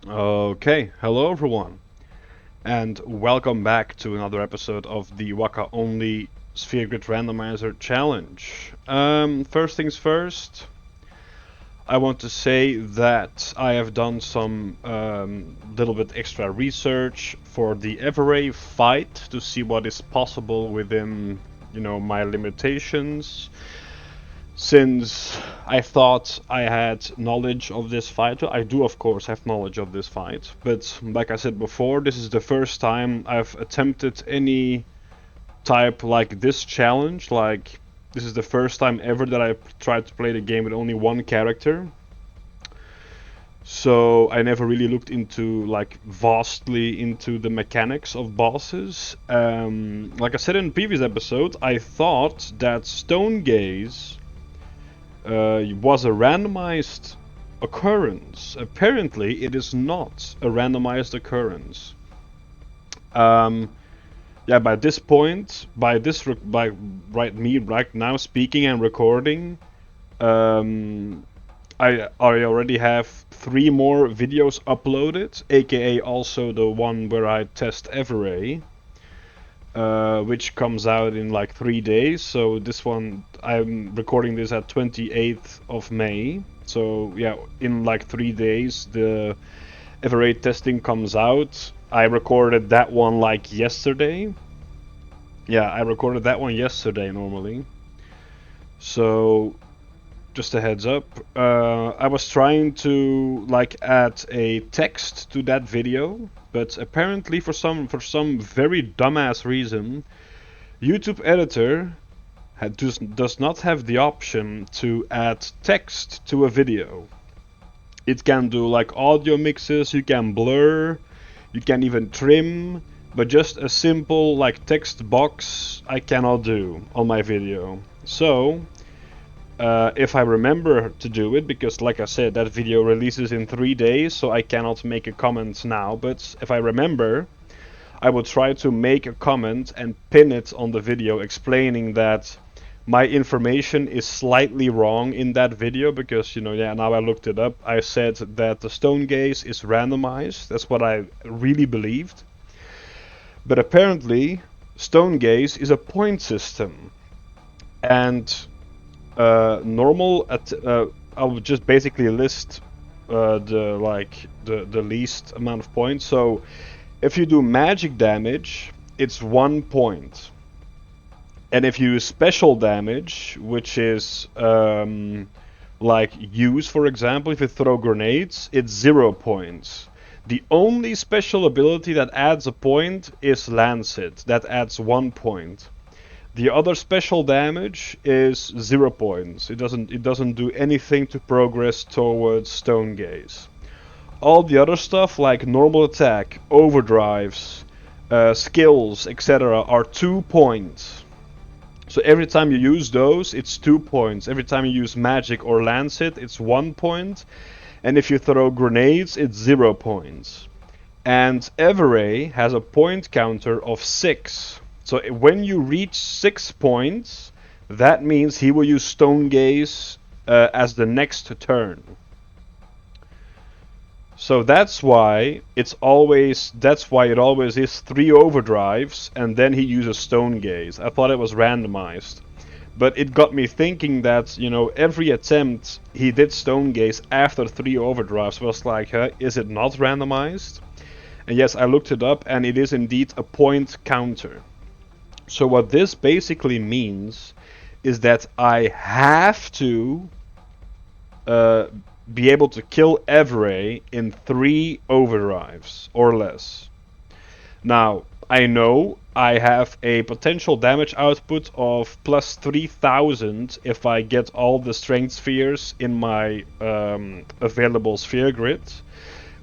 Okay, hello everyone, and welcome back to another episode of the Wakka Only Sphere Grid Randomizer Challenge. First things first, I want to say that I have done some little bit extra research for the Evrae fight to see what is possible within, my limitations. Since I thought I had knowledge of this fight, I do of course have knowledge of this fight, but like I said before, this is the first time I've attempted any type like this challenge. Like, this is the first time ever that I tried to play the game with only one character. So I never really looked into like vastly into the mechanics of bosses. Like I said in the previous episode, I thought that Stone Gaze was a randomized occurrence. Apparently, it is not a randomized occurrence. Um, yeah, by this point, by me right now speaking and recording, um, I already have 3 more videos uploaded, aka also the one where I test Evrae. Which comes out in like 3 days. So this one, I'm recording this at 28th of May. So yeah, in like 3 days, the Everate testing comes out. I recorded that one like yesterday. Yeah, I recorded that one yesterday normally. So just a heads up. I was trying to like add a text to that video, but apparently for some very dumbass reason, YouTube editor does not have the option to add text to a video. It can do like audio mixes, you can blur, you can even trim, but just a simple like text box I cannot do on my video. So, if I remember to do it, because like I said, that video releases in 3 days, so I cannot make a comment now, but if I remember, I will try to make a comment and pin it on the video explaining that my information is slightly wrong in that video because, yeah, now I looked it up. I said that the stone gaze is randomized. That's what I really believed. But apparently, stone gaze is a point system. And I will just basically list the least amount of points. So if you do magic damage, it's 1 point. And if you use special damage, which is like use, for example, if you throw grenades, it's 0 points. The only special ability that adds a point is Lancet, that adds 1 point. The other special damage is 0 points. It doesn't do anything to progress towards Stone Gaze. All the other stuff like normal attack, overdrives, skills, etc. are 2 points. So every time you use those, it's 2 points. Every time you use magic or Lancet, it's 1 point. And if you throw grenades, it's 0 points. And Evrae has a point counter of 6. So when you reach 6 points, that means he will use Stone Gaze as the next turn. So that's why it always is 3 overdrives and then he uses Stone Gaze. I thought it was randomized. But it got me thinking that, every attempt he did Stone Gaze after 3 overdrives was like, is it not randomized? And yes, I looked it up and it is indeed a point counter. So what this basically means is that I have to be able to kill Evrae in 3 overdrives or less. Now, I know I have a potential damage output of plus 3000 if I get all the strength spheres in my available sphere grid,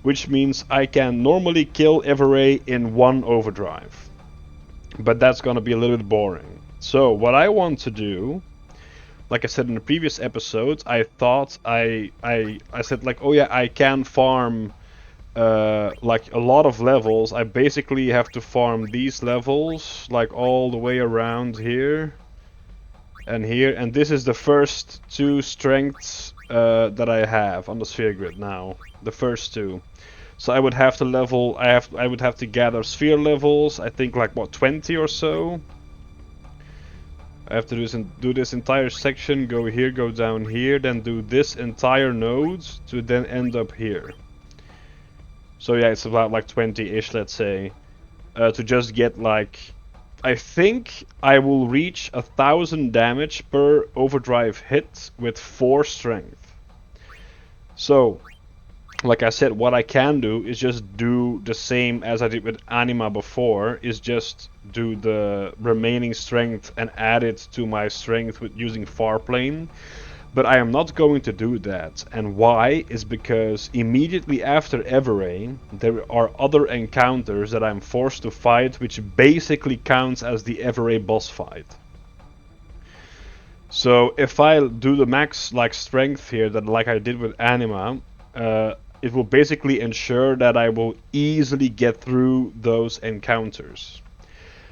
which means I can normally kill Evrae in 1 overdrive. But that's gonna be a little bit boring. So what I want to do, like I said in the previous episode, I thought I said like, oh yeah, I can farm like a lot of levels. I basically have to farm these levels like all the way around here and here, and this is the first 2 strengths that I have on the sphere grid now. The first 2. So I would have to level. I would have to gather sphere levels. I think like what 20 or so. I have to do this entire section. Go here, go down here, then do this entire node to then end up here. So yeah, it's about like 20-ish, let's say, to just get like. I think I will reach 1,000 damage per overdrive hit with 4 strength. So, like I said, what I can do is just do the same as I did with Anima before, is just do the remaining strength and add it to my strength with using Farplane. But I am not going to do that, and why is because immediately after Evrae there are other encounters that I'm forced to fight, which basically counts as the Evrae boss fight. So if I do the max like strength here, that like I did with Anima, it will basically ensure that I will easily get through those encounters.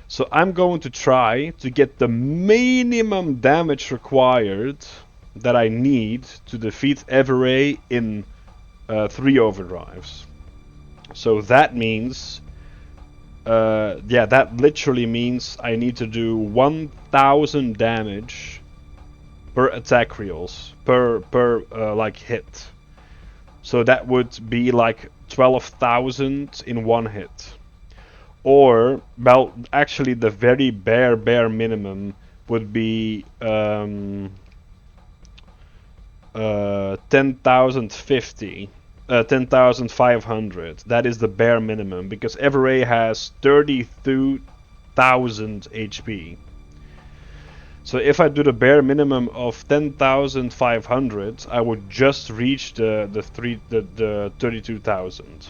So I'm going to try to get the minimum damage required that I need to defeat Evrae in 3 overdrives. So that means, yeah, that literally means I need to do 1,000 damage per attack reels, per like hit. So that would be like 12,000 in one hit. Or, well, actually the very bare minimum would be 10,050, 10,500. That is the bare minimum, because Evrae has 32,000 HP. So if I do the bare minimum of 10,500, I would just reach the 32,000.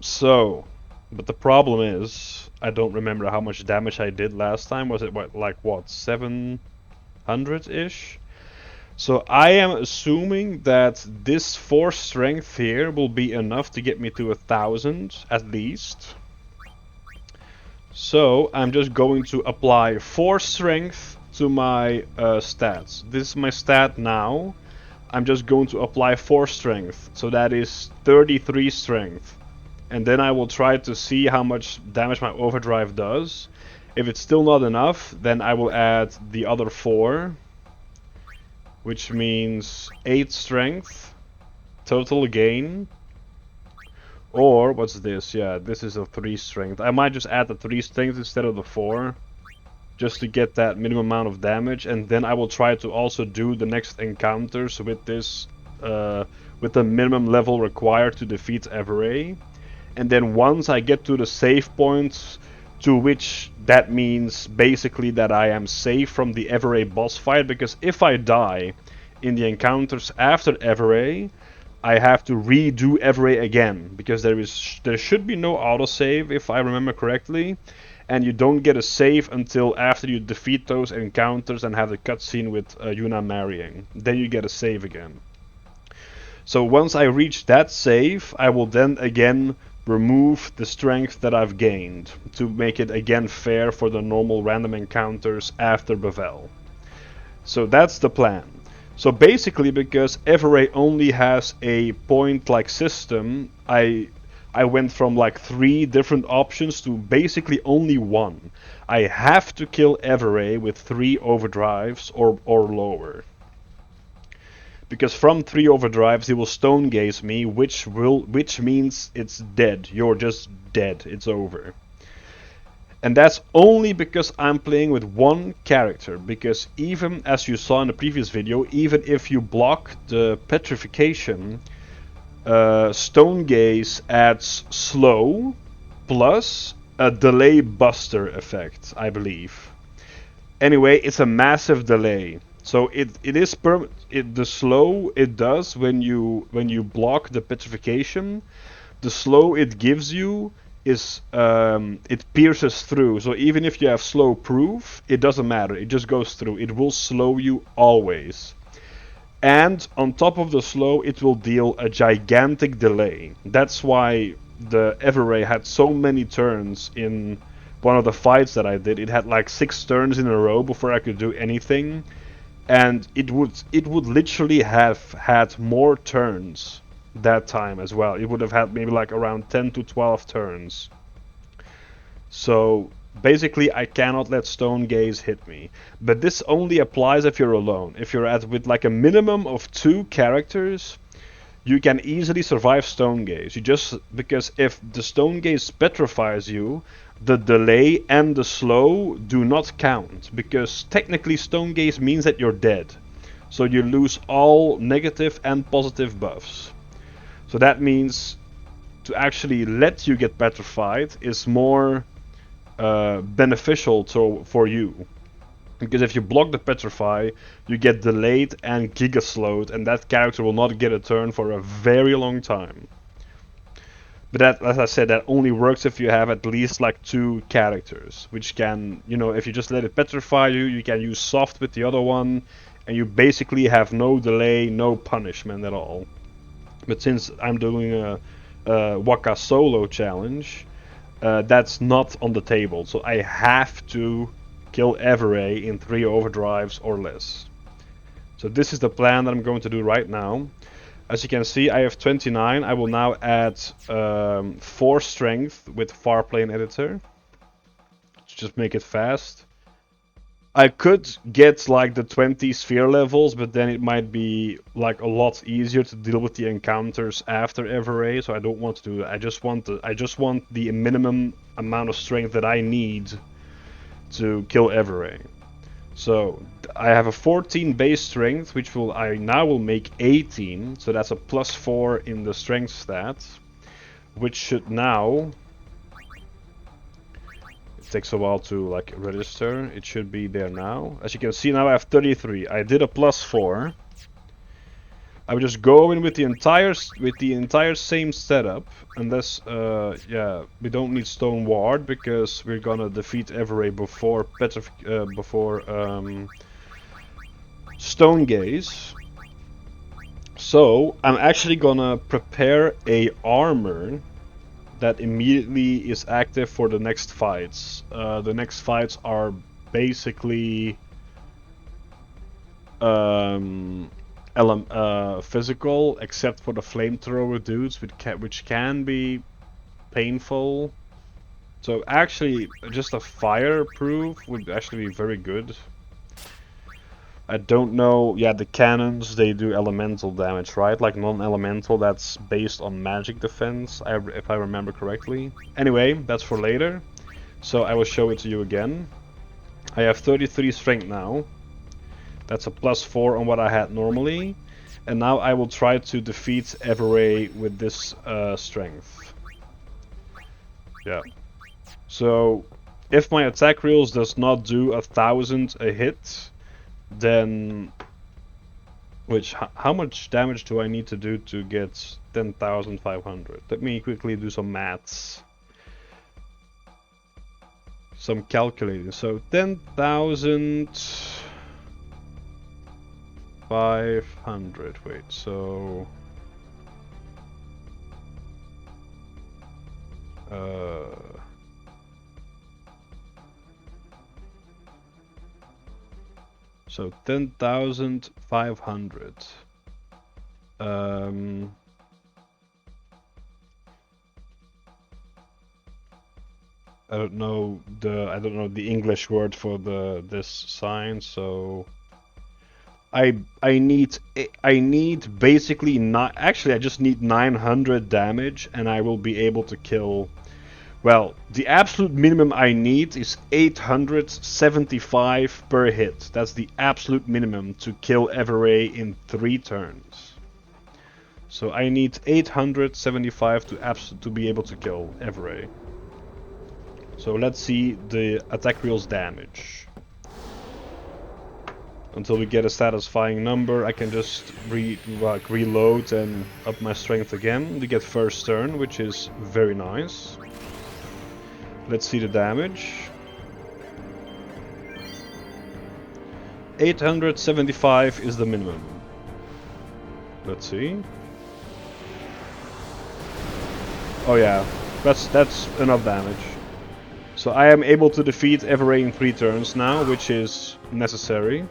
So, but the problem is, I don't remember how much damage I did last time. Was it like what, 700-ish? So I am assuming that this 4 strength here will be enough to get me to 1,000 at least. So I'm just going to apply 4 strength to my stats. This is my stat now. I'm just going to apply 4 strength. So that is 33 strength. And then I will try to see how much damage my overdrive does. If it's still not enough, then I will add the other 4. Which means 8 strength total gain. Or, what's this? Yeah, this is a 3 strength. I might just add the 3 strength instead of the 4. Just to get that minimum amount of damage. And then I will try to also do the next encounters with this, with the minimum level required to defeat Evrae. And then once I get to the save points, to which that means basically that I am safe from the Evrae boss fight, because if I die in the encounters after Evrae, I have to redo Evrae again, because there should be no autosave if I remember correctly, and you don't get a save until after you defeat those encounters and have the cutscene with Yuna marrying. Then you get a save again. So once I reach that save, I will then again remove the strength that I've gained to make it again fair for the normal random encounters after Bevel. So that's the plan. So basically, because Evrae only has a point-like system, I went from like 3 different options to basically only 1. I have to kill Evrae with 3 overdrives or lower. Because from 3 overdrives he will stone gaze me, which means it's dead. You're just dead. It's over. And that's only because I'm playing with 1 character. Because even as you saw in the previous video, even if you block the petrification, stone gaze adds slow plus a delay buster effect, I believe. Anyway, it's a massive delay. So it is the slow it does when you block the petrification, the slow it gives you is it pierces through. So even if you have slow proof, it doesn't matter. It just goes through. It will slow you always. And on top of the slow, it will deal a gigantic delay. That's why the Evrae had so many turns in one of the fights that I did. It had like 6 turns in a row before I could do anything. and it would literally have had more turns that time as well. It would have had maybe like around 10 to 12 turns. So basically I cannot let Stone Gaze hit me. But this only applies if you're alone. If you're at with like a minimum of 2 characters, you can easily survive Stone Gaze. Because if the Stone Gaze petrifies you, the delay and the slow do not count, because technically Stone Gaze means that you're dead. So you lose all negative and positive buffs. So that means to actually let you get petrified is more beneficial for you. Because if you block the petrify, you get delayed and giga slowed, and that character will not get a turn for a very long time. But that, as I said, that only works if you have at least like 2 characters, which can, if you just let it petrify you, you can use soft with the other one, and you basically have no delay, no punishment at all. But since I'm doing a Wakka solo challenge, that's not on the table, so I have to kill Evrae in 3 overdrives or less. So this is the plan that I'm going to do right now. As you can see, I have 29. I will now add 4 strength with Farplane Editor. Just make it fast. I could get like the 20 sphere levels, but then it might be like a lot easier to deal with the encounters after Evrae, so I don't want to do that. I just want the minimum amount of strength that I need to kill Evrae. So I have a 14 base strength, which I now will make 18, so that's a +4 in the strength stat, which should now, it takes a while to like register, it should be there now. As you can see, now I have 33. I did a +4. I would just go in with the entire same setup, unless yeah, we don't need Stone Ward because we're gonna defeat Evrae before Stone Gaze. So I'm actually gonna prepare a armor that immediately is active for the next fights. The next fights are basically physical, except for the flamethrower dudes, which can be painful. So actually, just a fireproof would actually be very good. I don't know. Yeah, the cannons, they do elemental damage, right? Like non-elemental, that's based on magic defense, if I remember correctly. Anyway, that's for later. So I will show it to you again. I have 33 strength now. That's a +4 on what I had normally. And now I will try to defeat Evrae with this strength. Yeah. So, if my attack reels does not do 1,000 a hit, then... how much damage do I need to do to get 10,500? Let me quickly do some maths. Some calculating. So 10,500. Wait, so so 10,500. I don't know the English word for this sign, so I need basically not actually I just need 900 damage and I will be able to kill. Well, the absolute minimum I need is 875 per hit. That's the absolute minimum to kill Evrae in 3 turns. So I need 875 to be able to kill Evrae. So let's see the attack reels damage. Until we get a satisfying number, I can just reload and up my strength again to get first turn, which is very nice. Let's see the damage. 875 is the minimum. Let's see. Oh yeah, that's enough damage. So I am able to defeat Evrae in 3 turns now, which is necessary.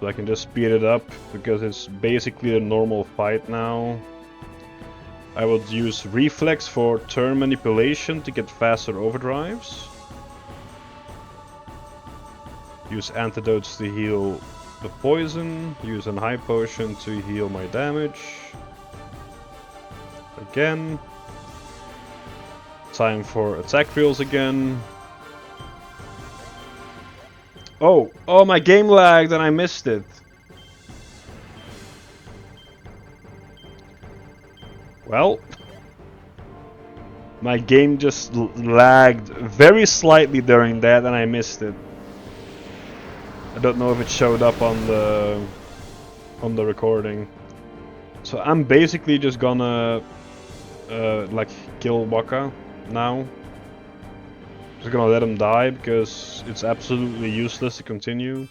So I can just speed it up because it's basically a normal fight now. I will use reflex for turn manipulation to get faster overdrives. Use antidotes to heal the poison. Use an high potion to heal my damage. Again. Time for attack reels again. Oh, my game lagged and I missed it. Well, my game just lagged very slightly during that and I missed it. I don't know if it showed up on the recording. So I'm basically just gonna like kill Wakka now. Just gonna let him die because it's absolutely useless to continue.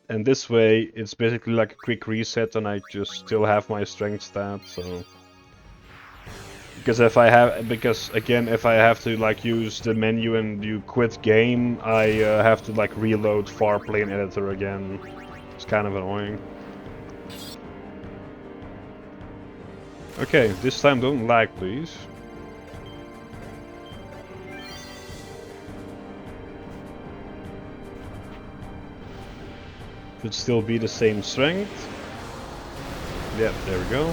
And this way, it's basically like a quick reset, and I just still have my strength stat. So, because if I have to like use the menu and you quit game, I have to like reload Farplane editor again. It's kind of annoying. Okay, this time don't lag, please. Should still be the same strength. Yep, there we go.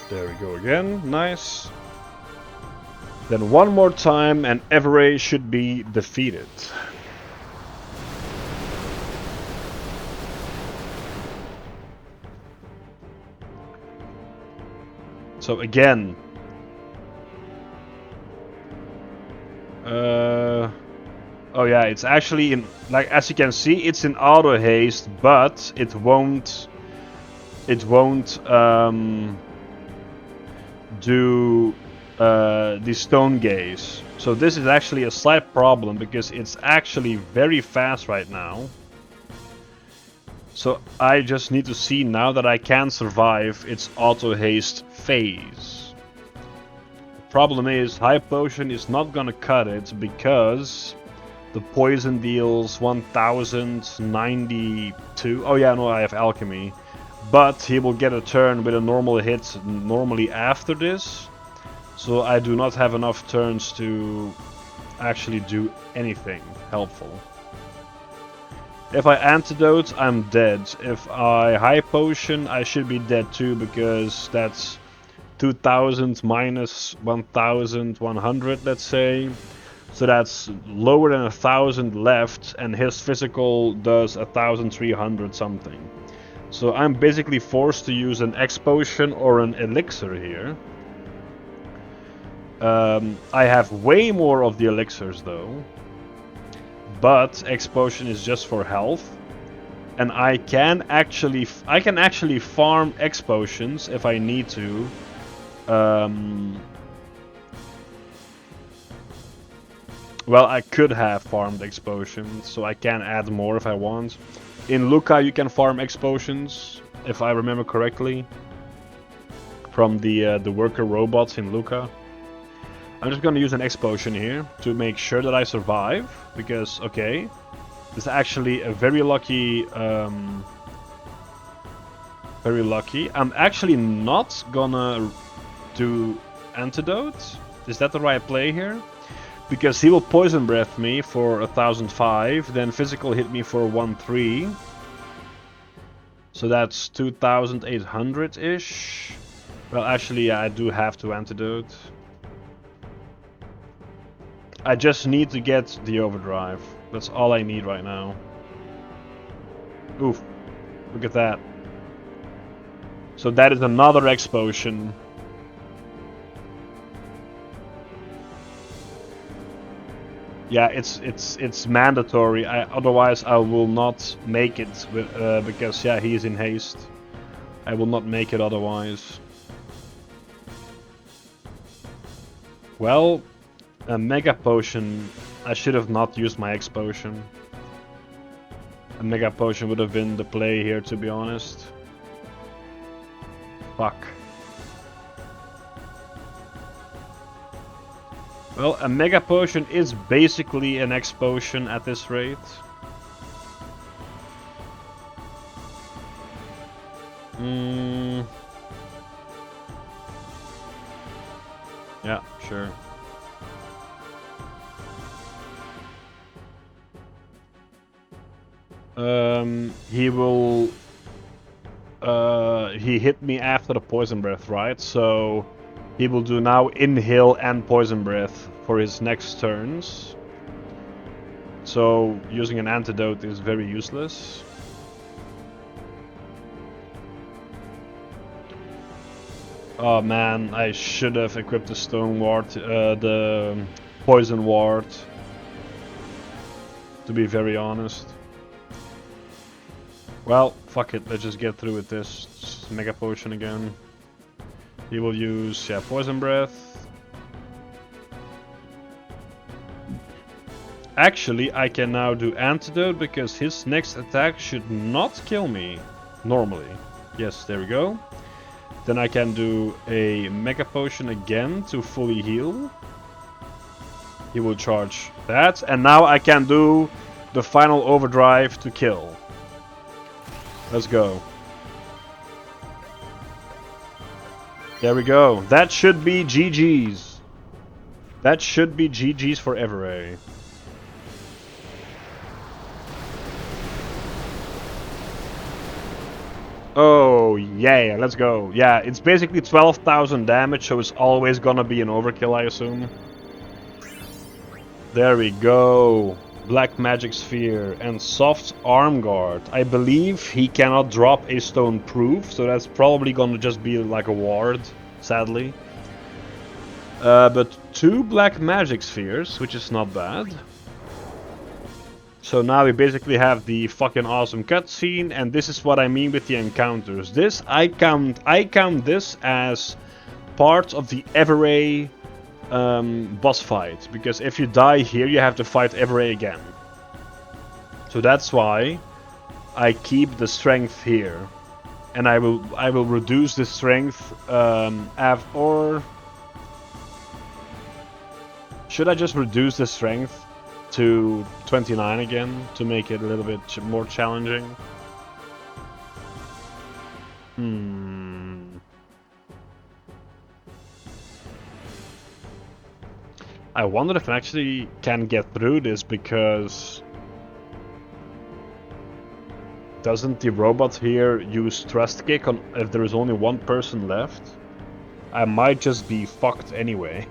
There we go again, nice. Then one more time and Evrae should be defeated. So again... oh yeah, it's actually in... Like, as you can see, it's in auto haste, but it won't... do the stone gaze. So this is actually a slight problem because it's actually very fast right now. So I just need to see now that I can survive its auto haste phase. The problem is high potion is not gonna cut it because the poison deals 1092. Oh yeah, no, I have alchemy. But he will get a turn with a normal hit normally after this. So I do not have enough turns to actually do anything helpful. If I antidote, I'm dead. If I high potion, I should be dead too, because that's 2000 minus 1100, let's say. So that's lower than 1000 left, and his physical does 1300 something. So I'm basically forced to use an X potion or an elixir here. I have way more of the elixirs though. But X potion is just for health. And I can actually farm X potions if I need to. Well, I could have farmed X potions, so I can add more if I want. In Luca you can farm X potions, if I remember correctly, from the worker robots in Luca. I'm just gonna use an X potion here to make sure that I survive, because okay, this is actually a very lucky. Very lucky. I'm actually not gonna do antidote. Is that the right play here? Because he will poison breath me for 1005, then physical hit me for 13. So that's 2800-ish. Well, actually, yeah, I do have to antidote. I just need to get the overdrive. That's all I need right now. Oof. Look at that. So that is another X potion. Yeah, it's mandatory. Otherwise, I will not make it because yeah, he is in haste. I will not make it otherwise. Well, a mega potion. I should have not used my X potion. A mega potion would have been the play here, to be honest. Fuck. Well, a mega potion is basically an X potion at this rate. Yeah, sure. He will... he hit me after the poison breath, right? So he will do now inhale and poison breath for his next turns. So using an antidote is very useless. Oh man, I should have equipped the stone ward, the poison ward. To be very honest. Well, fuck it, let's just get through with this. Mega potion again. He will use, yeah, poison breath. Actually, I can now do antidote because his next attack should not kill me. Normally. Yes, there we go. Then I can do a mega potion again to fully heal. He will charge that. And now I can do the final overdrive to kill. Let's go. There we go. That should be GG's. That should be GG's for Evrae. Oh, yeah, let's go. Yeah, it's basically 12,000 damage, so it's always gonna be an overkill, I assume. There we go. Black Magic Sphere and Soft Arm Guard. I believe he cannot drop a stone proof, so that's probably gonna just be like a ward, sadly. But 2 Black Magic Spheres, which is not bad. So now we basically have the fucking awesome cutscene, and this is what I mean with the encounters. This, I count this as part of the Evrae boss fight, because if you die here you have to fight Evrae again. So that's why I keep the strength here, and I will reduce the strength or should I just reduce the strength to 29 again to make it a little bit more challenging? I wonder if I actually can get through this, because doesn't the robot here use Thrust Kick on if there is only one person left? I might just be fucked anyway.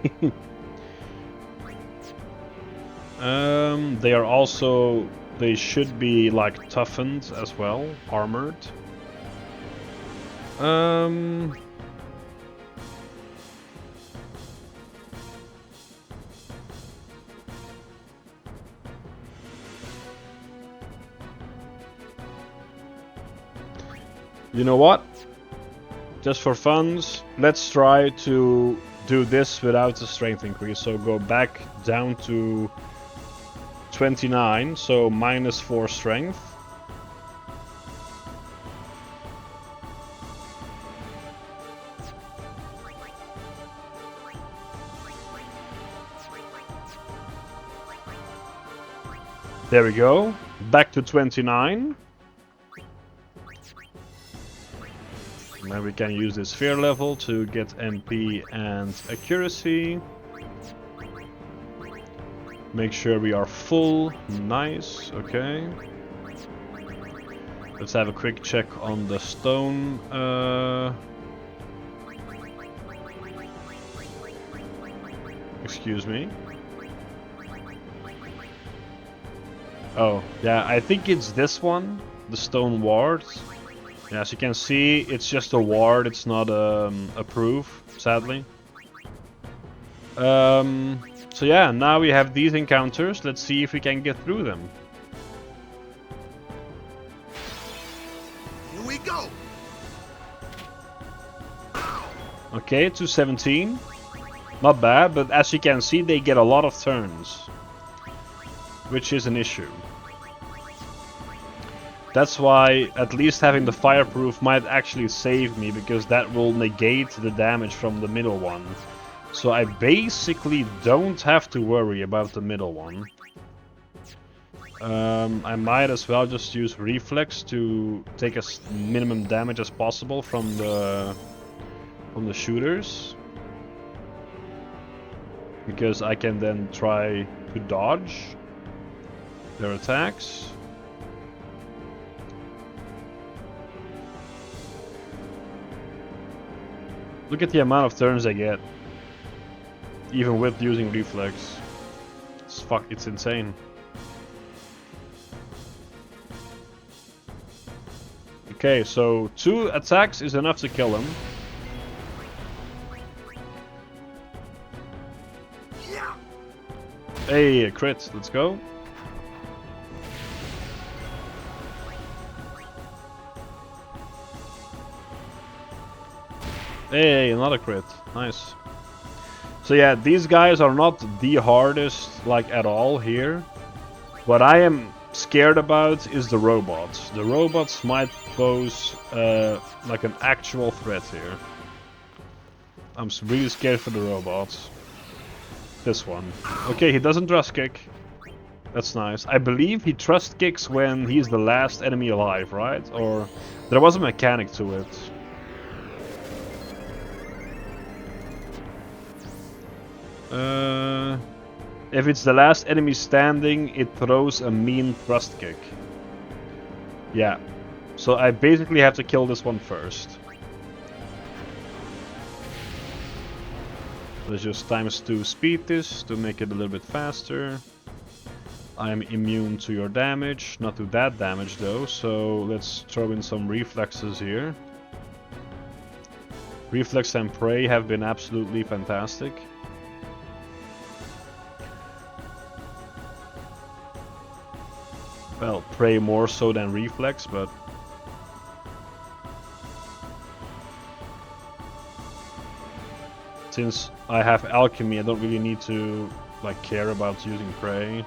They are also... they should be like toughened as well, armored. You know what? Just for funs, let's try to do this without the strength increase. So go back down to 29, so -4 strength. There we go. Back to 29. Now we can use this fear level to get MP and accuracy. Make sure we are full. Nice, okay. Let's have a quick check on the stone. Excuse me. Oh, yeah, I think it's this one, the stone ward. Yeah, as you can see, it's just a ward, it's not a proof, sadly. So yeah, now we have these encounters. Let's see if we can get through them. Here we go. Okay, 217. Not bad, but as you can see, they get a lot of turns, which is an issue. That's why at least having the fireproof might actually save me, because that will negate the damage from the middle one. So I basically don't have to worry about the middle one. I might as well just use reflex to take as minimum damage as possible from the shooters, because I can then try to dodge their attacks. Look at the amount of turns I get, even with using reflex. It's insane. Okay, so 2 attacks is enough to kill him. Hey, a crit, let's go. Hey, another crit, nice. So yeah, these guys are not the hardest, like, at all here. What I am scared about is the robots. The robots might pose, like, an actual threat here. I'm really scared for the robots. This one. Okay, he doesn't thrust kick. That's nice. I believe he thrust kicks when he's the last enemy alive, right? Or there was a mechanic to it. If it's the last enemy standing, it throws a mean thrust kick. Yeah. So I basically have to kill this one first. Let's just ×2 speed this to make it a little bit faster. I'm immune to your damage, not to that damage though, so let's throw in some reflexes here. Reflex and Prey have been absolutely fantastic. Well, Prey more so than Reflex, but... since I have Alchemy, I don't really need to, like, care about using Prey.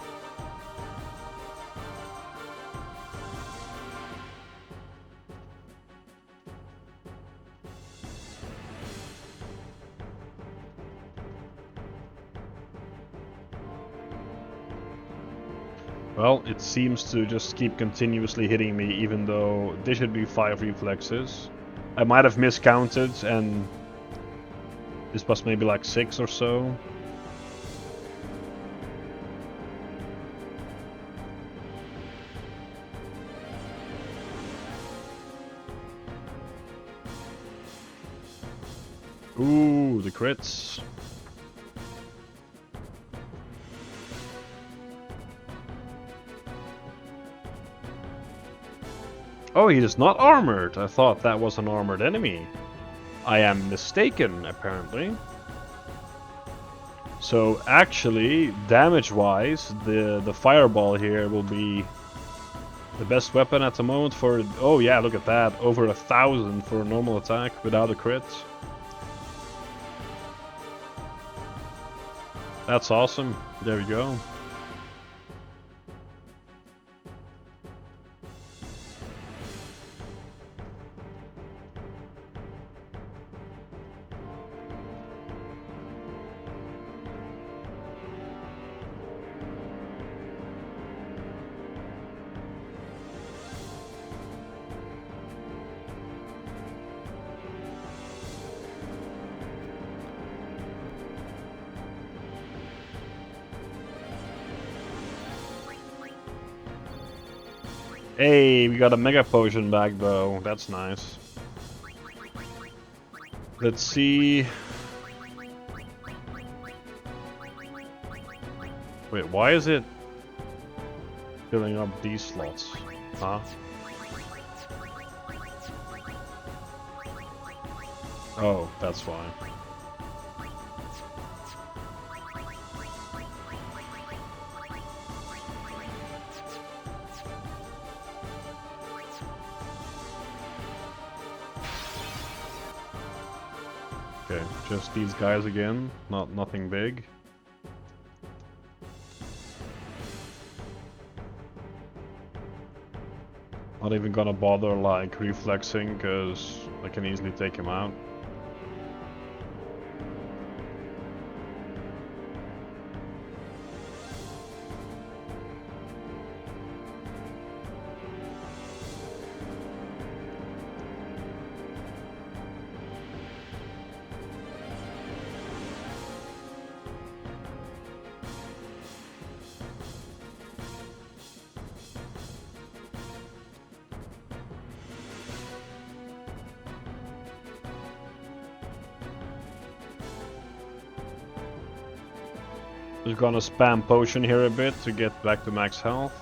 Well, it seems to just keep continuously hitting me, even though there should be 5 reflexes. I might have miscounted, and this was maybe like 6 or so. Ooh, the crits. Oh, he is not armored. I thought that was an armored enemy. I am mistaken, apparently. So actually, damage-wise, the fireball here will be the best weapon at the moment for... oh yeah, look at that. Over 1,000 for a normal attack without a crit. That's awesome. There we go. Hey, we got a Mega Potion back though. That's nice. Let's see. Wait, why is it filling up these slots? Huh? Oh, that's fine. Okay, just these guys again, nothing big. Not even gonna bother like reflexing, cause I can easily take him out. Just gonna spam potion here a bit to get back to max health.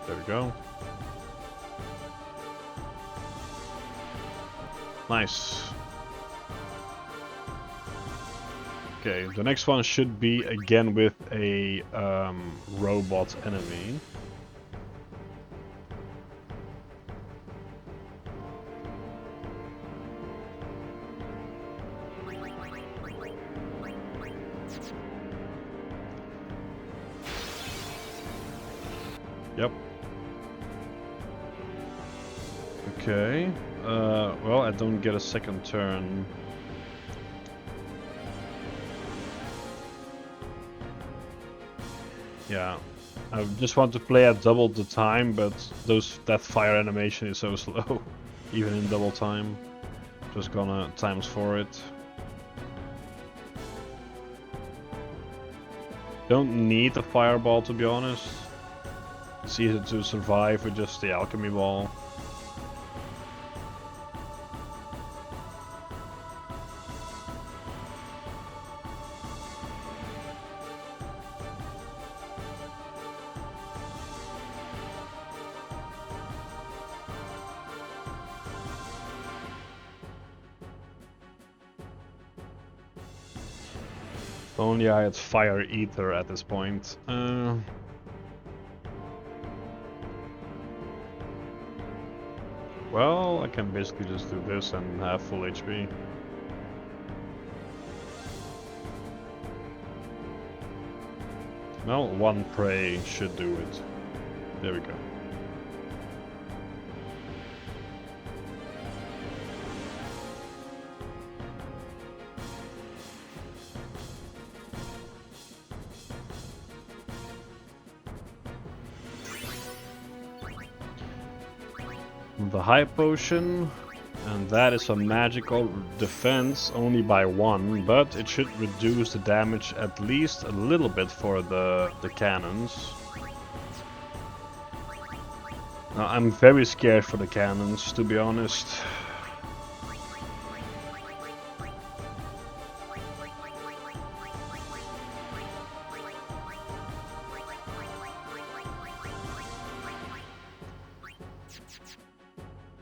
There we go. Nice. Okay, the next one should be again with a robot enemy. Yep. Okay. Well, I don't get a second turn. Yeah. I just want to play at double the time, but that fire animation is so slow, even in double time. Just gonna times 4 it. Don't need a fireball, to be honest. It's easy to survive with just the alchemy ball. If only I had fire ether at this point. Well, I can basically just do this and have full HP. Well, one prey should do it. There we go. The high potion, and that is a magical defense only by 1, but it should reduce the damage at least a little bit for the cannons. Now, I'm very scared for the cannons, to be honest.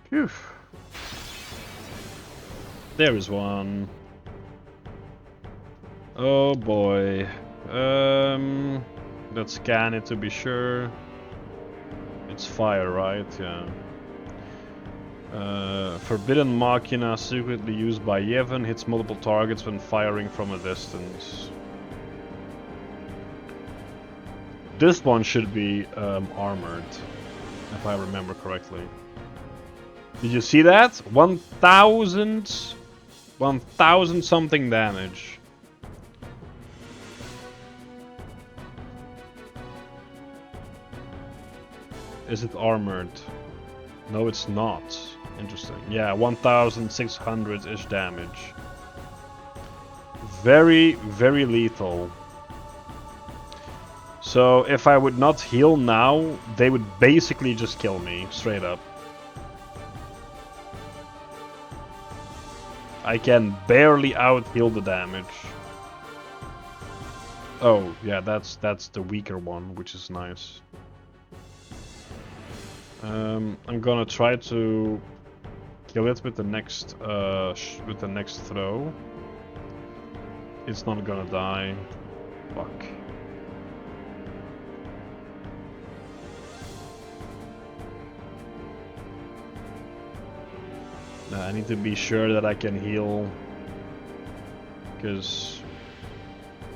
Phew. There is one. Oh boy. Let's scan it to be sure. It's fire, right? Yeah. Forbidden Machina, secretly used by Yevon, hits multiple targets when firing from a distance. This one should be armored, if I remember correctly. Did you see that? 1,000 something damage. Is it armored? No, it's not. Interesting. Yeah, 1,600-ish damage. Very, very lethal. So if I would not heal now, they would basically just kill me, straight up. I can barely out-heal the damage. Oh, yeah, that's the weaker one, which is nice. I'm gonna try to kill it with the next throw. It's not gonna die. Fuck. I need to be sure that I can heal. Because...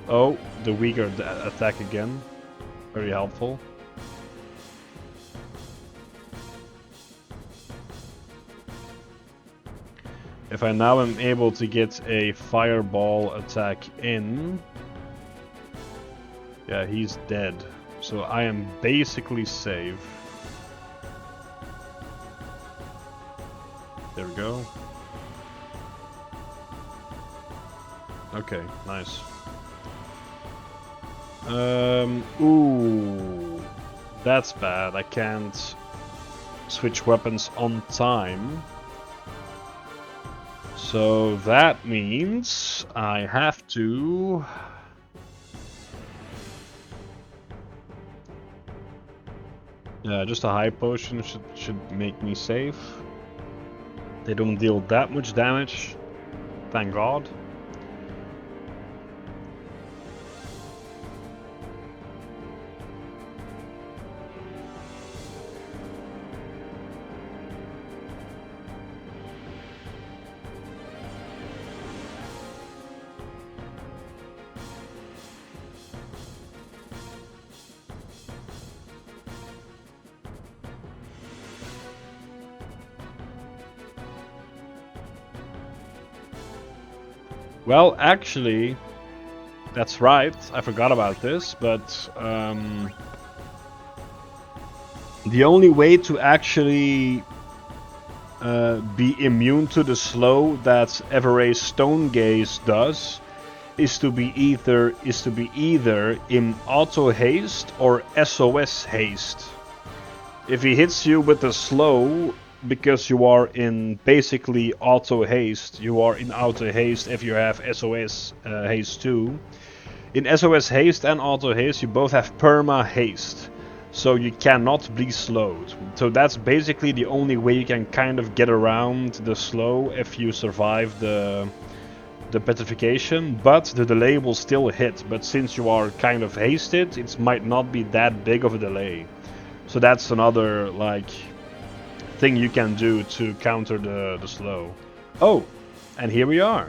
Oh, the weaker attack again. Very helpful. If I now am able to get a fireball attack in... Yeah, he's dead. So I am basically safe. There we go. Okay, nice. Ooh, that's bad. I can't switch weapons on time. So that means I have to... Yeah, just a high potion should make me safe. They don't deal that much damage. Thank God. Well, actually, that's right. I forgot about this, but the only way to actually be immune to the slow that Evrae's Stone Gaze does is to be either in auto haste or SOS haste. If he hits you with the slow, because you are in basically auto haste, you are in auto haste if you have SOS haste too. In SOS haste and auto haste you both have perma haste, so you cannot be slowed. So that's basically the only way you can kind of get around the slow if you survive the petrification, but the delay will still hit. But since you are kind of hasted, it might not be that big of a delay. So that's another like thing you can do to counter the slow. Oh, and here we are.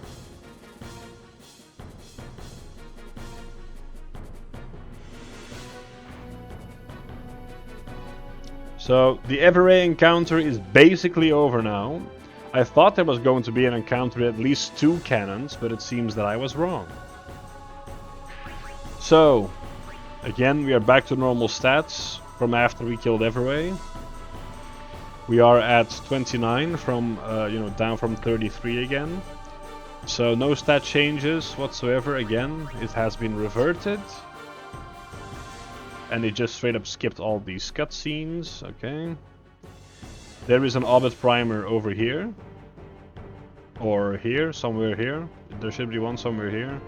So the Evrae encounter is basically over now. I thought there was going to be an encounter with at least 2 cannons, but it seems that I was wrong. So, again, we are back to normal stats from after we killed Evrae. We are at 29 from, down from 33 again. So no stat changes whatsoever again. It has been reverted. And it just straight up skipped all these cutscenes. Okay. There is an Orbit Primer over here. Or here, somewhere here. There should be one somewhere here.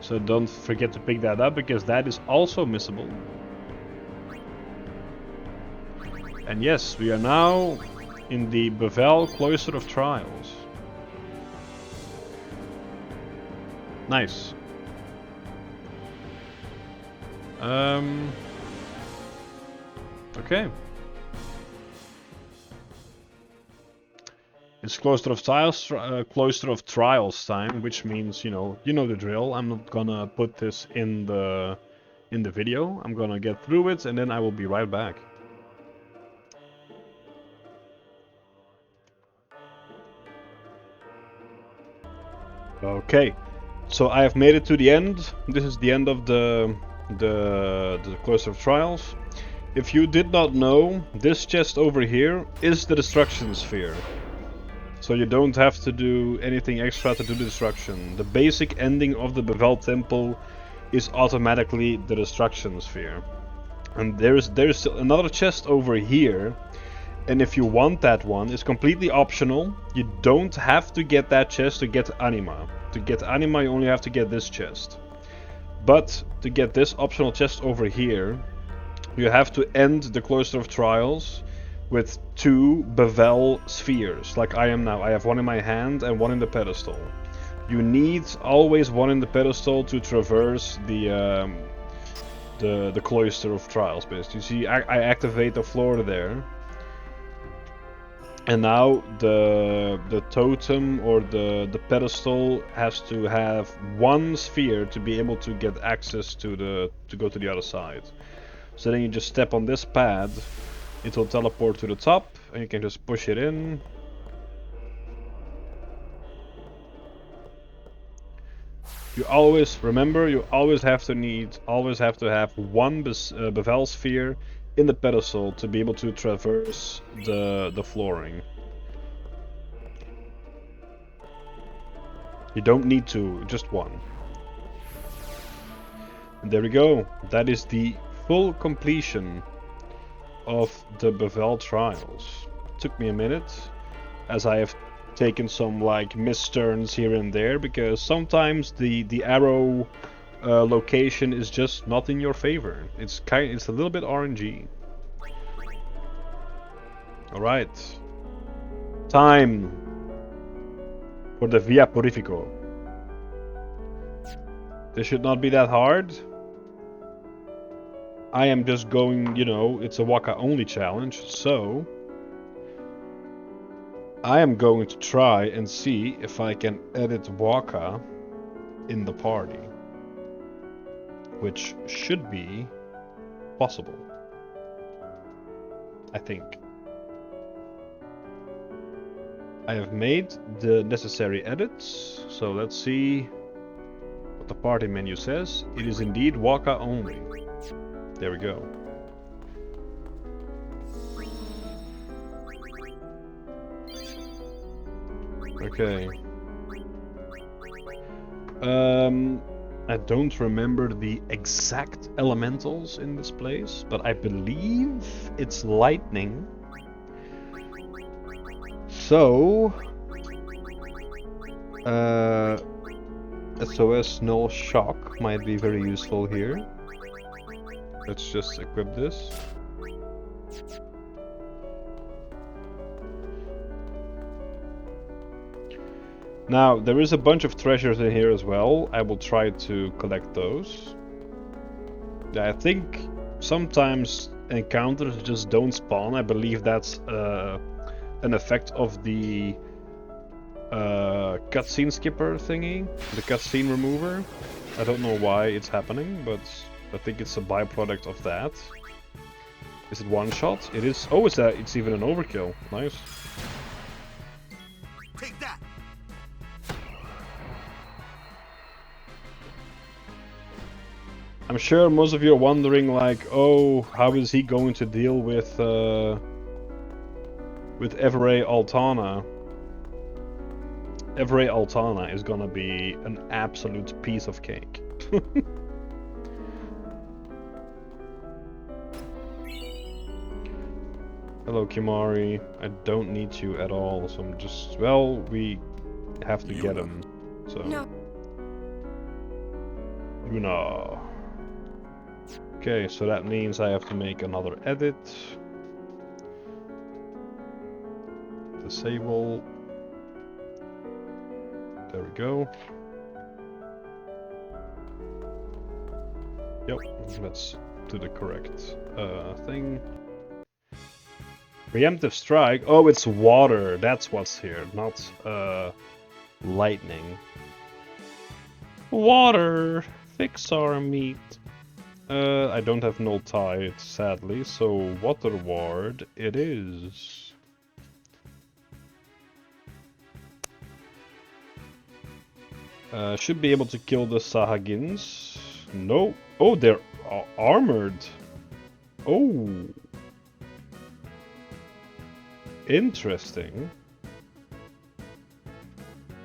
So don't forget to pick that up, because that is also missable. And yes, we are now in the Bevel Cloister of Trials. Nice. Okay. It's Cloister of Trials time, which means, you know the drill. I'm not gonna put this in the video. I'm gonna get through it and then I will be right back. Okay, so I have made it to the end. This is the end of the Cloister of Trials. If you did not know, this chest over here is the Destruction Sphere. So you don't have to do anything extra to do the destruction. The basic ending of the Bevel Temple is automatically the Destruction Sphere. And there's still another chest over here. And if you want that one, it's completely optional. You don't have to get that chest to get Anima. To get Anima, you only have to get this chest. But to get this optional chest over here, you have to end the Cloister of Trials with 2 Bevel spheres, like I am now. I have one in my hand and one in the pedestal. You need always one in the pedestal to traverse the Cloister of Trials. Basically, you see, I activate the floor there. And now the totem or the pedestal has to have one sphere to be able to get access to go to the other side. So then you just step on this pad, it will teleport to the top, and you can just push it in. You always remember, you always have to have one bevel sphere in the pedestal to be able to traverse the flooring. You don't need two, just one. And there we go. That is the full completion of the Bevel trials. Took me a minute, as I have taken some like misturns here and there, because sometimes the arrow location is just not in your favor. It's a little bit RNG. All right, time for the Via Purifico. This should not be that hard. I am just going, you know, it's a Wakka only challenge, so I am going to try and see if I can edit Wakka in the party, which should be possible, I think. I have made the necessary edits, so let's see what the party menu says. It is indeed Wakka only. There we go. Okay. I don't remember the exact elementals in this place, but I believe it's lightning. So, SOS Null Shock might be very useful here. Let's just equip this. Now, there is a bunch of treasures in here as well. I will try to collect those. Yeah, I think sometimes encounters just don't spawn. I believe that's an effect of the cutscene skipper thingy, the cutscene remover. I don't know why it's happening, but I think it's a byproduct of that. Is it one shot? It is. Oh, it's even an overkill. Nice. Take that. I'm sure most of you are wondering, like, oh, how is he going to deal with Evrae Altana? Evrae Altana is gonna be an absolute piece of cake. Hello, Kimari. I don't need you at all, so I'm just... Well, we have to get him, so... No. Luna. Okay, so that means I have to make another edit. Disable. There we go. Yep, let's do the correct thing. Preemptive strike. Oh, it's water. That's what's here, not lightning. Water. Fix our meat. I don't have null tide, sadly, so water ward it is. Should be able to kill the Sahagins. No. Oh, they're armored. Oh. Interesting.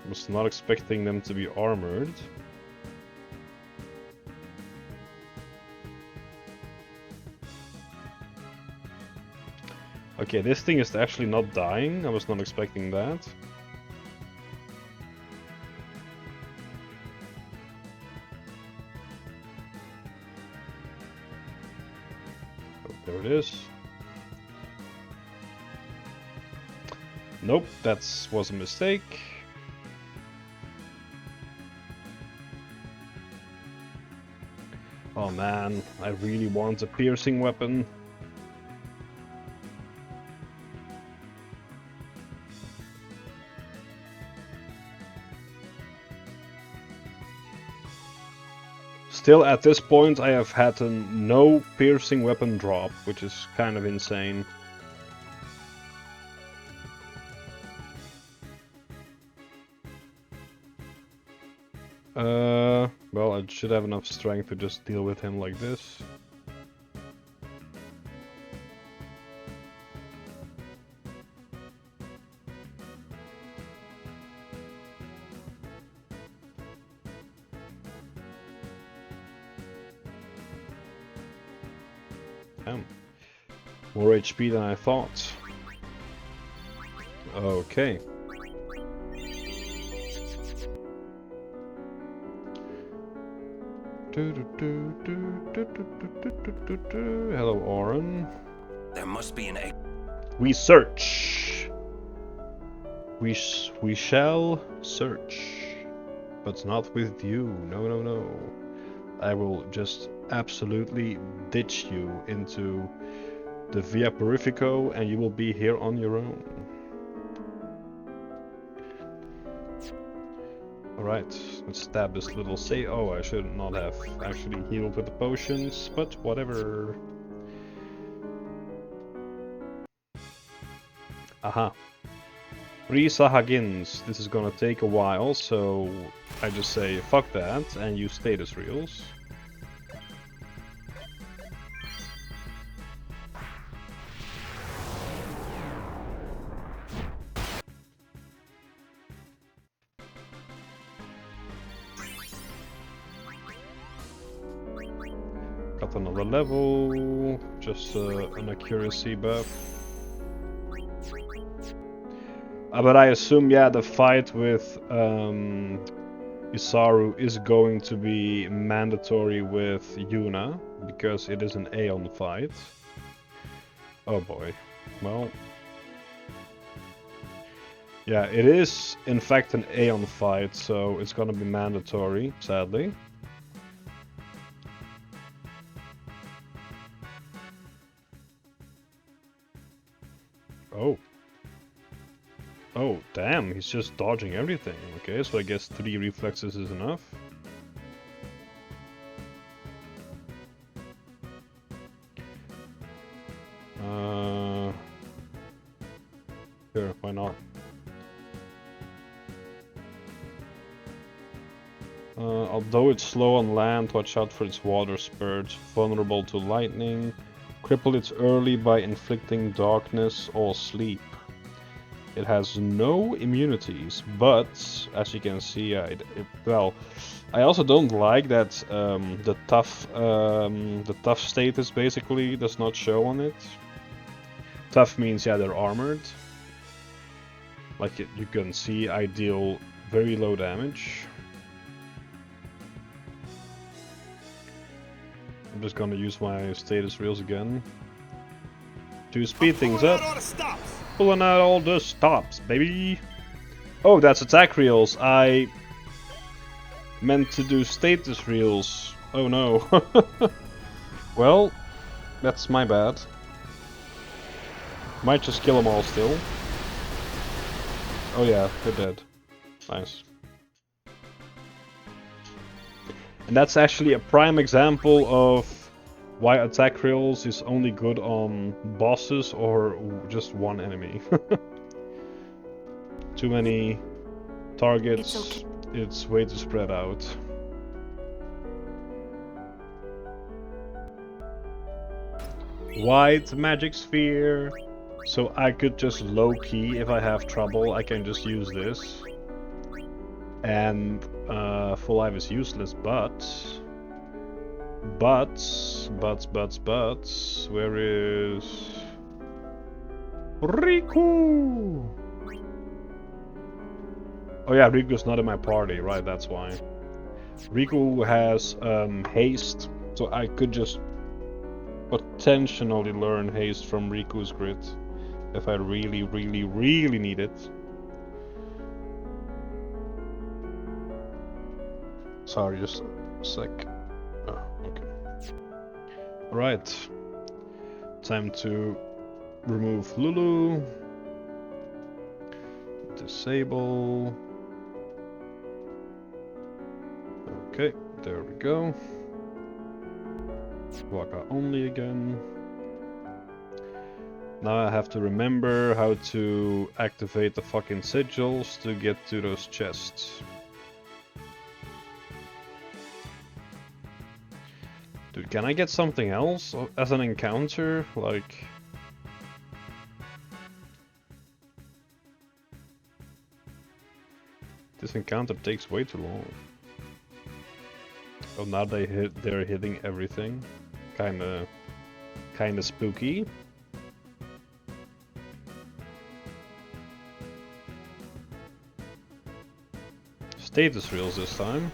Was not expecting them to be armored. Okay, this thing is actually not dying. I was not expecting that. Oh, there it is. Nope, that was a mistake. Oh man, I really want a piercing weapon. Still, at this point, I have had a no piercing weapon drop, which is kind of insane. Well, I should have enough strength to just deal with him like this. Damn. More HP than I thought. Okay. Hello, Oren. There must be an egg. We search. We shall search, but not with you. No, no, no. I will just absolutely ditch you into the Via Purifico, and you will be here on your own. Alright, let's stab this little say. Oh, I should not have actually healed with the potions, but whatever. Aha. 3 Sahagins. This is gonna take a while, so I just say fuck that and use status reels. Got another level, just an accuracy buff. But I assume, yeah, the fight with Isaru is going to be mandatory with Yuna, because it is an Aeon fight. Oh boy. Well... yeah, it is in fact an Aeon fight, so it's gonna be mandatory, sadly. Oh. Oh, damn, he's just dodging everything. Okay, so I guess 3 reflexes is enough. Sure, why not? Although it's slow on land, watch out for its water spurts, vulnerable to lightning. Cripple it early by inflicting darkness or sleep. It has no immunities, but as you can see, well, I also don't like that the tough status basically does not show on it. Tough means, yeah, they're armored. Like you can see, I deal very low damage. I'm just gonna use my status reels again to speed things up. Pulling out all the stops, baby. Oh, that's attack reels. I meant to do status reels. Oh no. Well, that's my bad. Might just kill them all still. Oh yeah, they're dead. Nice. And that's actually a prime example of why attack reels is only good on bosses or just one enemy. Too many targets, it's way too spread out. White magic sphere! So I could just low-key, if I have trouble, I can just use this. And full life is useless, but... where is... Riku? Oh yeah, Riku's not in my party, right, that's why. Riku has haste, so I could just potentially learn haste from Riku's grit if I really need it. Sorry, just a sec. Oh, okay. Alright. Time to remove Lulu. Disable. Okay, there we go. Wakka only again. Now I have to remember how to activate the fucking sigils to get to those chests. Dude, can I get something else as an encounter? Like... This encounter takes way too long. Oh, now they're hitting everything. Kinda spooky. Status reels this time.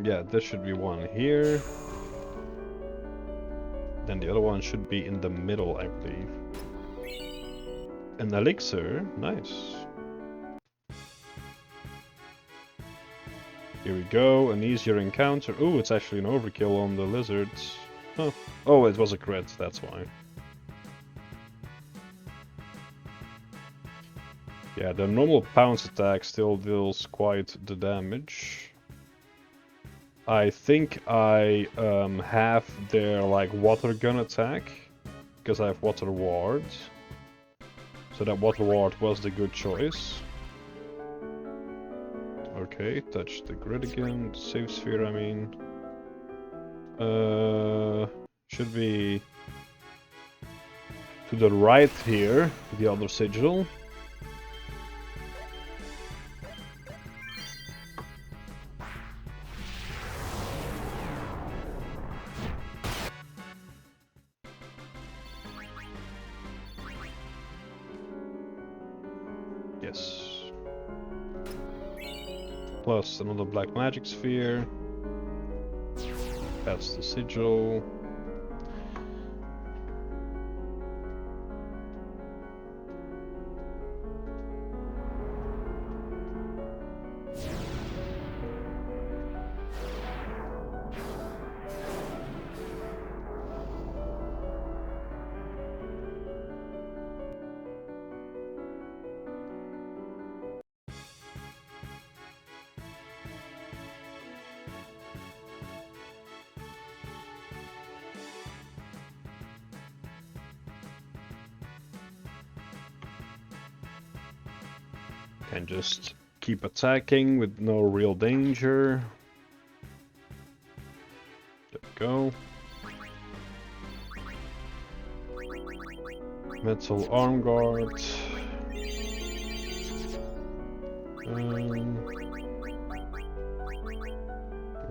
Yeah, there should be one here. Then the other one should be in the middle, I believe. An elixir, nice. Here we go, an easier encounter. Ooh, it's actually an overkill on the lizards. Huh. Oh, it was a crit, that's why. Yeah, the normal pounce attack still deals quite the damage. I think I have their like water gun attack, because I have water ward. So that water ward was the good choice. Okay, touch the grid again, the save sphere I mean. Should be to the right here, the other sigil. Yes. Plus another black magic sphere. That's the sigil. Can just keep attacking with no real danger. There we go. Metal arm guard.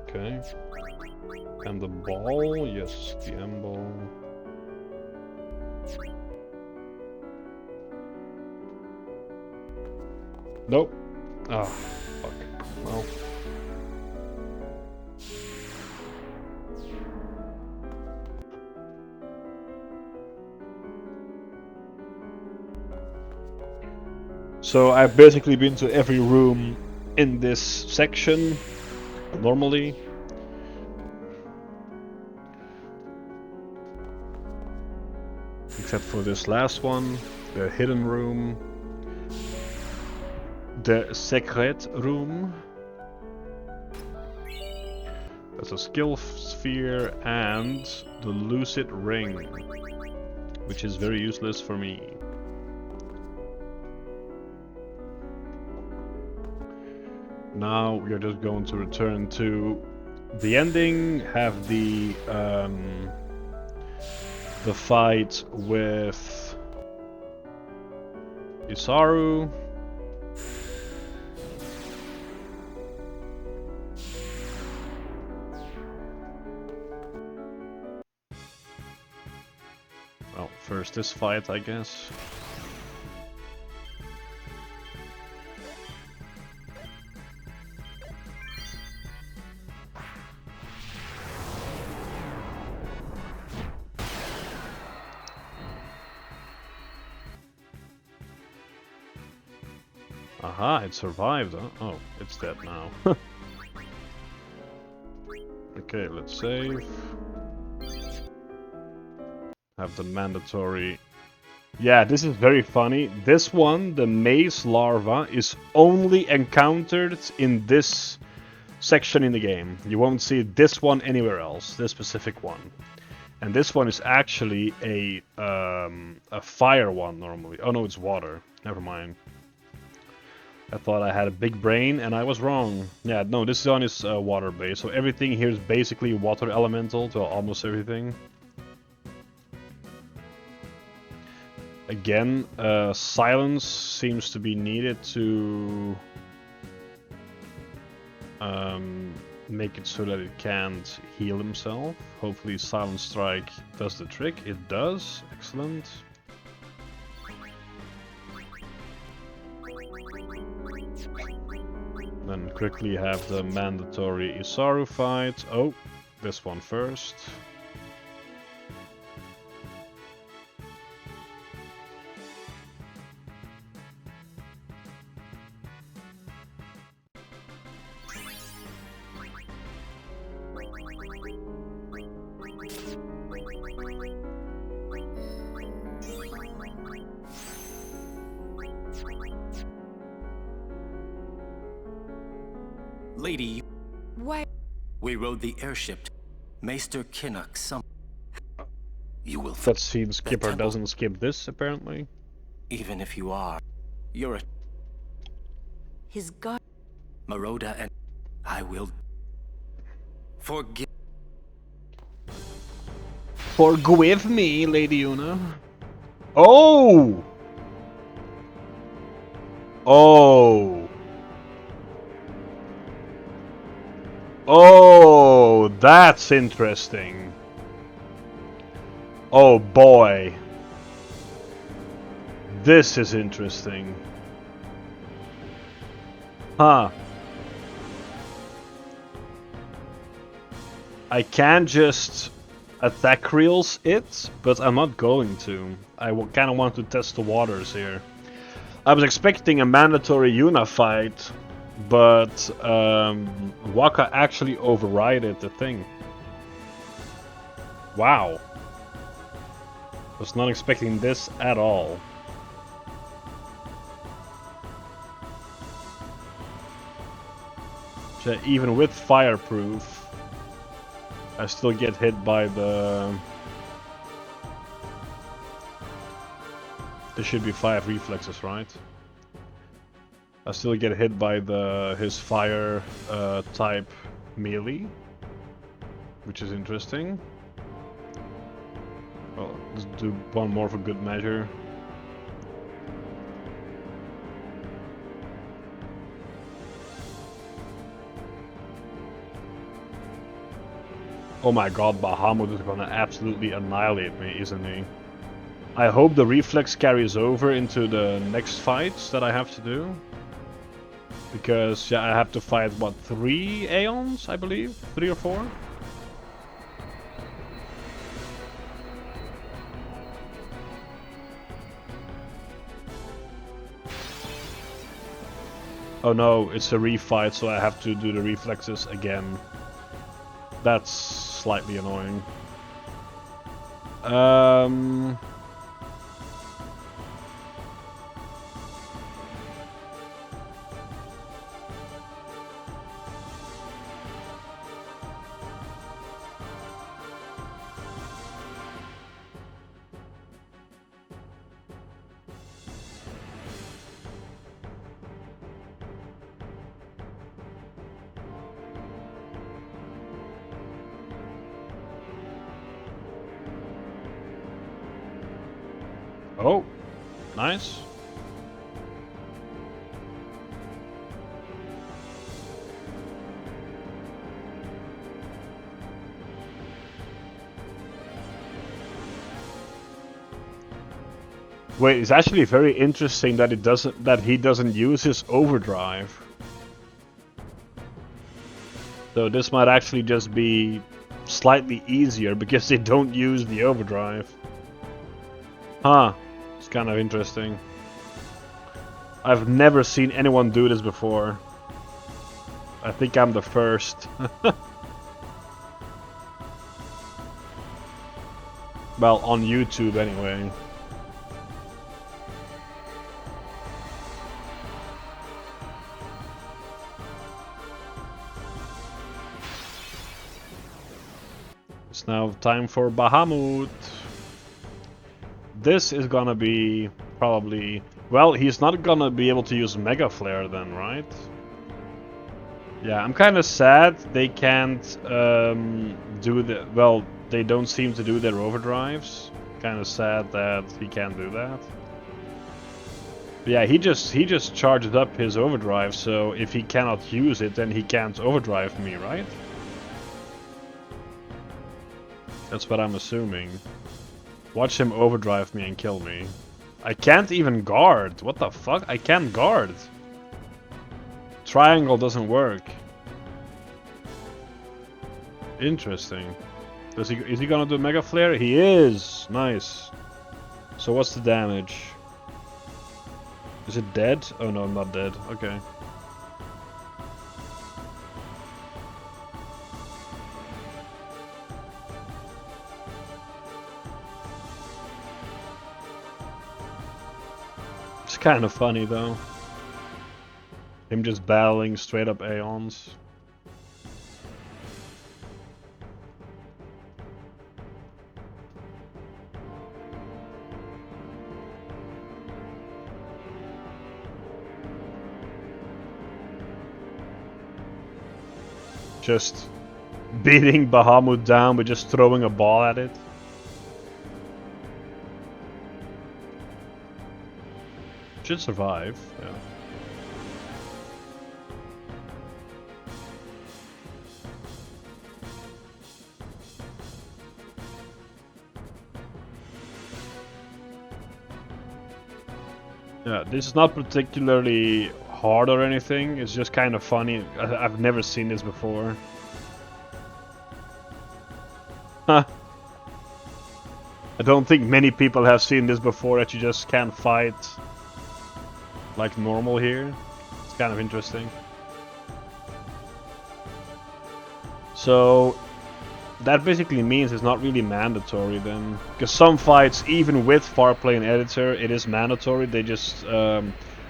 Okay. And the ball, yes, the M ball. Nope. Ah, fuck. Well. So I've basically been to every room in this section, normally. Except for this last one, the hidden room. The secret room. There's a skill sphere and the lucid ring, which is very useless for me. Now we are just going to return to the ending, have the fight with Isaru. Well, first this fight, I guess. Aha, it survived, huh? Oh, it's dead now. Okay, let's save. Have the mandatory... Yeah, this is very funny. This one, the maze larva, is only encountered in this section in the game. You won't see this one anywhere else, this specific one. And this one is actually a fire one normally. Oh no, it's water. Never mind. I thought I had a big brain and I was wrong. Yeah, no, this one is water based. So everything here is basically water elemental to almost everything. Again, silence seems to be needed to make it so that it can't heal himself. Hopefully Silent Strike does the trick. It does. Excellent. Then quickly have the mandatory Isaru fight. Oh, this one first. Lady, Why? we rode the airship. Maester Kinnock, some... You will... That scene skipper temple. doesn't skip this, apparently. Even if you are, you're a His god. Maroda, and I will... Forgive... Forgive me, Lady Una. Oh! Oh! Oh, that's interesting. Oh boy. This is interesting. Huh. I can just attack reels it, but I'm not going to. I kind of want to test the waters here. I was expecting a mandatory Yuna fight, but Wakka actually overrided the thing. Wow. Was not expecting this at all. So even with fireproof, I still get hit by the... There should be 5 reflexes, right? I still get hit by his fire type melee, which is interesting. Well, let's do one more for good measure. Oh my god, Bahamut is gonna absolutely annihilate me, isn't he? I hope the reflex carries over into the next fights that I have to do. Because, yeah, I have to fight, what, 3 Aeons, I believe? 3 or 4? Oh no, it's a refight, so I have to do the reflexes again. That's slightly annoying. Oh, nice. Wait, it's actually very interesting that he doesn't use his overdrive. So this might actually just be slightly easier because they don't use the overdrive. Huh. It's kind of interesting. I've never seen anyone do this before. I think I'm the first. Well, on YouTube anyway. It's now time for Bahamut. This is gonna be probably... Well, he's not gonna be able to use Mega Flare then, right? Yeah, I'm kind of sad they can't do the... Well, they don't seem to do their overdrives. Kind of sad that he can't do that. But yeah, he just charged up his overdrive, so if he cannot use it, then he can't overdrive me, right? That's what I'm assuming. Watch him overdrive me and kill me. I can't even guard. What the fuck? I can't guard. Triangle doesn't work. Interesting. Is he gonna do Mega Flare? He is! Nice. So what's the damage? Is it dead? Oh no, I'm not dead. Okay. It's kind of funny though. Him just battling straight up Aeons. Just beating Bahamut down by just throwing a ball at it. Should survive, yeah. Yeah, this is not particularly hard or anything, it's just kind of funny. I've never seen this before. Huh. I don't think many people have seen this before, that you just can't fight like normal here. It's kind of interesting. So that basically means it's not really mandatory then, because some fights, even with Farplay and Editor, it is mandatory. They just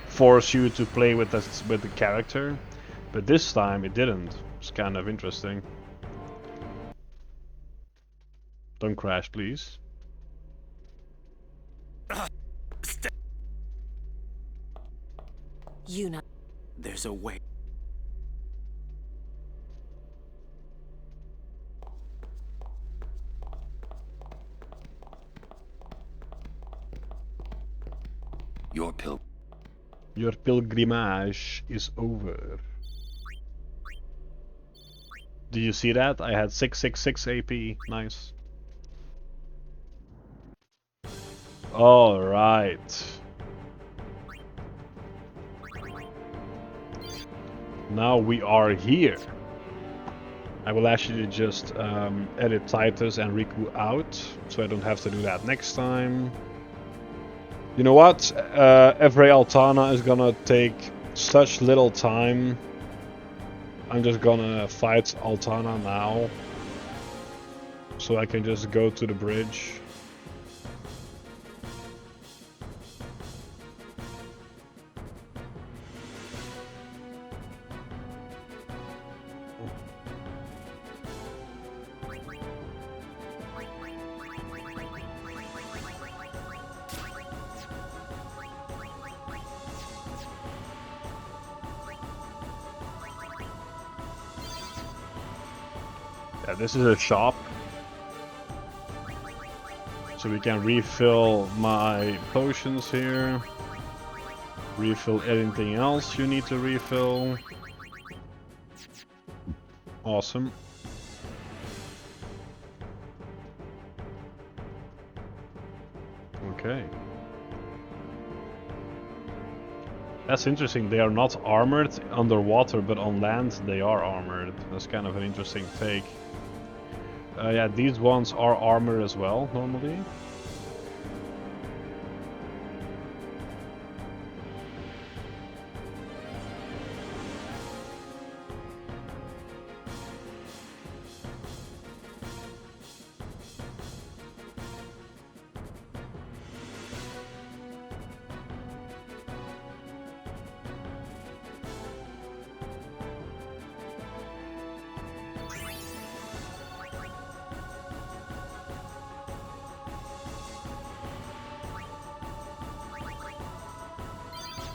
force you to play with the character, but this time it didn't. It's kind of interesting. Don't crash, please. Yuna. There's a way. Your pilgrimage is over. Do you see that? I had 666 AP. Nice. Alright. Now we are here. I will actually just edit Titus and Riku out, so I don't have to do that next time. You know what? Evrae Altana is gonna take such little time. I'm just gonna fight Altana now, so I can just go to the bridge. Yeah, this is a shop, so we can refill my potions here, refill anything else you need to refill. Awesome. Okay. That's interesting, they are not armored underwater, but on land they are armored. That's kind of an interesting take. Yeah, these ones are armored as well, normally.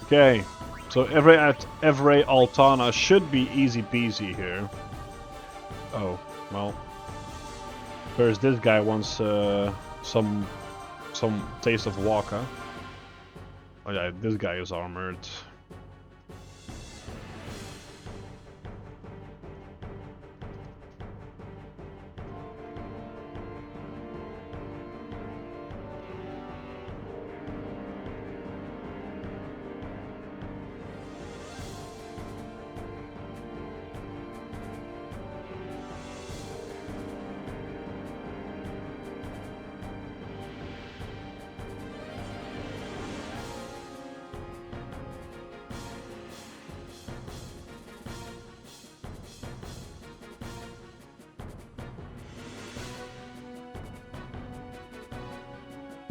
Okay, so Evrae Altana should be easy peasy here. Oh, well. First, this guy wants some taste of Wakka. Oh yeah, this guy is armored.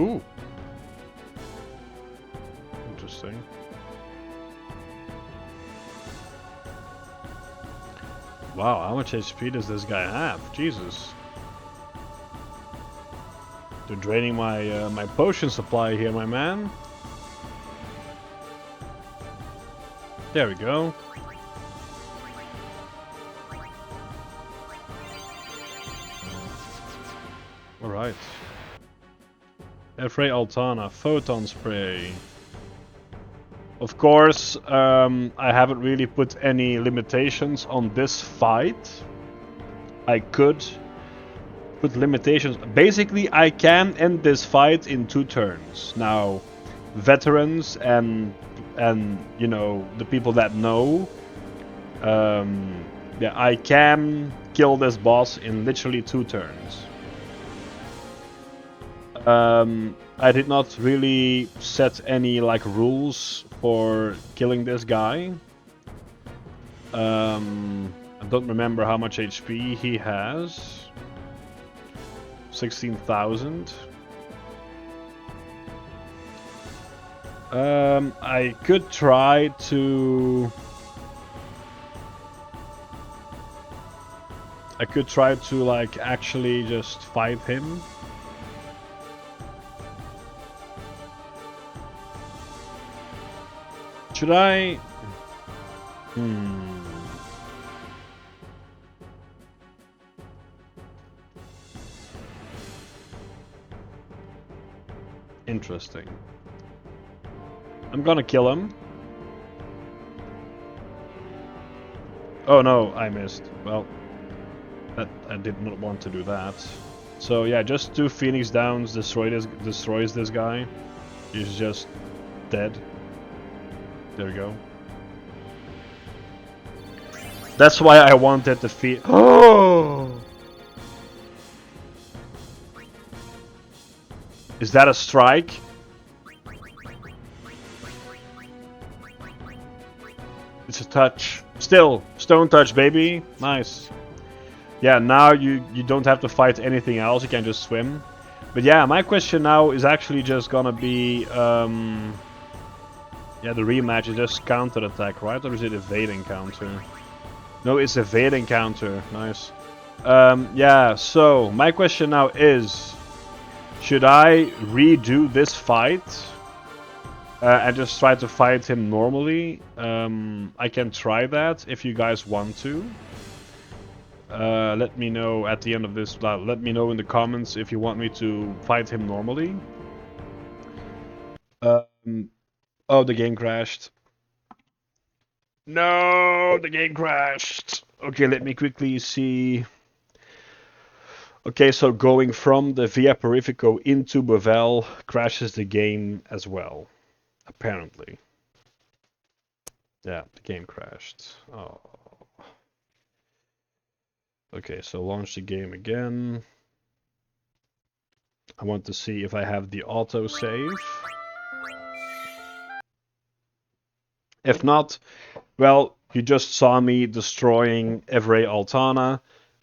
Ooh. Interesting. Wow, how much HP does this guy have? Jesus. They're draining my my potion supply here, my man. There we go. Alright. Evrae Altana, Photon Spray. Of course, I haven't really put any limitations on this fight. I could put limitations. Basically, I can end this fight in 2 turns. Now, veterans and you know the people that know, yeah, I can kill this boss in literally 2 turns. I did not really set any like rules for killing this guy. I don't remember how much HP he has. 16,000. I could try to... like actually just fight him. Should I? Interesting. I'm gonna kill him. Oh no, I missed. Well, I did not want to do that. So yeah, just 2 Phoenix Downs destroys this guy. He's just dead. There we go. That's why I wanted the feat. Oh! Is that a strike? It's a touch. Still, stone touch, baby. Nice. Yeah, now you don't have to fight anything else. You can just swim. But yeah, my question now is actually just gonna be, yeah, the rematch is just counter attack, right? Or is it evading counter? No, it's evading counter. Nice. Yeah, so my question now is, should I redo this fight and just try to fight him normally? I can try that if you guys want to. Let me know at the end of this. Let me know in the comments if you want me to fight him normally. Oh, the game crashed. No, the game crashed. Okay, let me quickly see. Okay, so going from the Via Parifico into Bovel crashes the game as well, apparently. Yeah, the game crashed. Oh. Okay, so launch the game again. I want to see if I have the autosave. If not, well, you just saw me destroying Evrae Altana.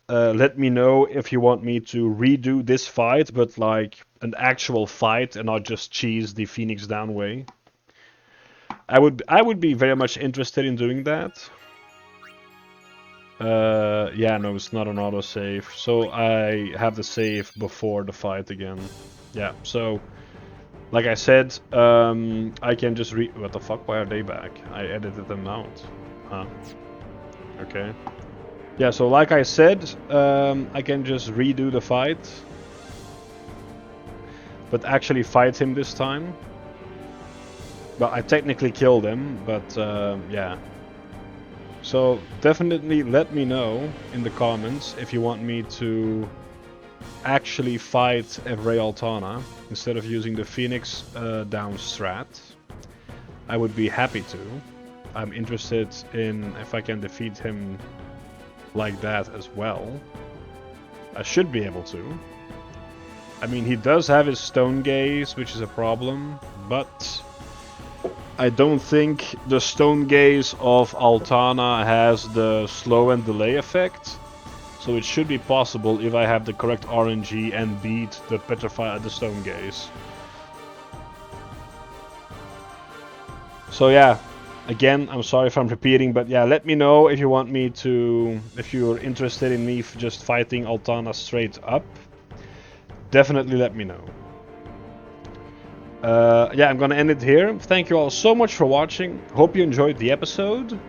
Let me know if you want me to redo this fight, but like an actual fight and not just cheese the Phoenix Down way. I would be very much interested in doing that. Yeah, no, it's not an autosave. So I have the save before the fight again. Yeah, so Like I said, I can just what the fuck? Why are they back? I edited them out. Huh. Okay. Yeah, so like I said, I can just redo the fight. But actually fight him this time. Well, I technically killed him, but yeah. So definitely let me know in the comments if you want me to actually fight Evrae Altana instead of using the Phoenix down strat. I would be happy to. I'm interested in if I can defeat him like that as well. I should be able to. I mean, he does have his Stone Gaze, which is a problem, but I don't think the Stone Gaze of Altana has the slow and delay effect. So it should be possible if I have the correct RNG and beat the Stone Gaze. So yeah, again, I'm sorry if I'm repeating, but yeah, let me know if you want me to, if you're interested in me just fighting Altana straight up. Definitely let me know. Yeah, I'm gonna end it here. Thank you all so much for watching. Hope you enjoyed the episode.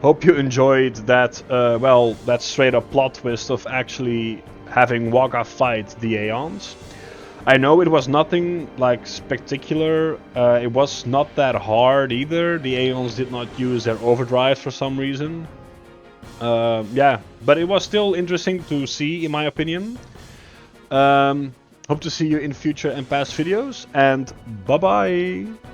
Hope you enjoyed that, well, that straight up plot twist of actually having Wakka fight the Aeons. I know it was nothing like spectacular. It was not that hard either. The Aeons did not use their overdrive for some reason. Yeah, but it was still interesting to see, in my opinion. Hope to see you in future and past videos, and bye bye!